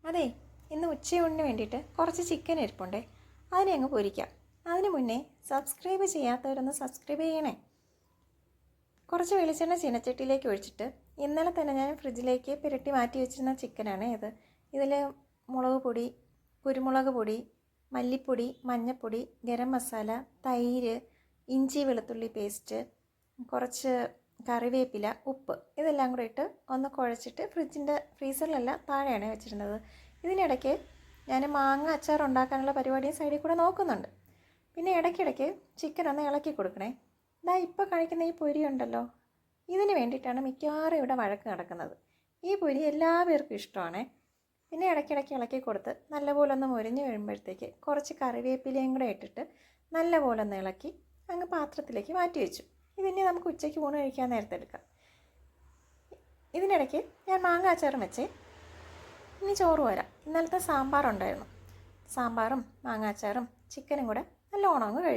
അതെ, ഇന്ന് ഉച്ചയൂണിന് വേണ്ടിയിട്ട് കുറച്ച് ചിക്കൻ ഇരിപ്പുണ്ടേ, അതിനെ അങ്ങ് പൊരിക്കാം. അതിന് മുന്നേ സബ്സ്ക്രൈബ് ചെയ്യാത്തവരൊന്ന് സബ്സ്ക്രൈബ് ചെയ്യണേ. കുറച്ച് വെളിച്ചെണ്ണ ചീനച്ചട്ടിയിലേക്ക് ഒഴിച്ചിട്ട് ഇന്നലെ തന്നെ ഞാൻ ഫ്രിഡ്ജിലേക്ക് പുരട്ടി മാറ്റി വെച്ചിരുന്ന ചിക്കനാണ് ഇത്. ഇതിൽ മുളക് പൊടി, കുരുമുളക് പൊടി, മല്ലിപ്പൊടി, മഞ്ഞൾപ്പൊടി, ഗരം മസാല, തൈര്, ഇഞ്ചി വെളുത്തുള്ളി പേസ്റ്റ്, കുറച്ച് കറിവേപ്പില, ഉപ്പ് ഇതെല്ലാം കൂടെ ഇട്ട് ഒന്ന് കുഴച്ചിട്ട് ഫ്രീസറിലല്ല താഴെയാണ് വെച്ചിരുന്നത്. ഇതിനിടയ്ക്ക് ഞാൻ മാങ്ങ അച്ചാർ ഉണ്ടാക്കാനുള്ള പരിപാടിയും സൈഡിൽ കൂടെ നോക്കുന്നുണ്ട്. പിന്നെ ഇടയ്ക്കിടയ്ക്ക് ചിക്കൻ ഒന്ന് ഇളക്കി കൊടുക്കണേ. ഇതാ ഇപ്പോൾ കഴിക്കുന്ന ഈ പൊരി ഉണ്ടല്ലോ, ഇതിന് വേണ്ടിയിട്ടാണ് മിക്കവാറും ഇവിടെ വഴക്ക് നടക്കുന്നത്. ഈ പൊരി എല്ലാവർക്കും ഇഷ്ടമാണേ. പിന്നെ ഇടയ്ക്കിടയ്ക്ക് ഇളക്കി കൊടുത്ത് നല്ലപോലെ ഒന്ന് മുരിഞ്ഞ് വരുമ്പോഴത്തേക്ക് കുറച്ച് കറിവേപ്പിലയും കൂടെ ഇട്ടിട്ട് നല്ലപോലെ ഒന്ന് ഇളക്കി അങ്ങ് പാത്രത്തിലേക്ക് മാറ്റി വെച്ചു. ഇതിനെ നമുക്ക് ഉച്ചയ്ക്ക് ഊണ് കഴിക്കാൻ നേരത്തെ എടുക്കാം. ഇതിനിടയ്ക്ക് ഞാൻ മാങ്ങ അച്ചാറും വെച്ചേ. ഇനി ചോറ് വരാം. ഇന്നലത്തെ സാമ്പാറുണ്ടായിരുന്നു. സാമ്പാറും മാങ്ങ അച്ചാറും ചിക്കനും കൂടെ നല്ലോണം അങ്ങ് കഴിച്ചു.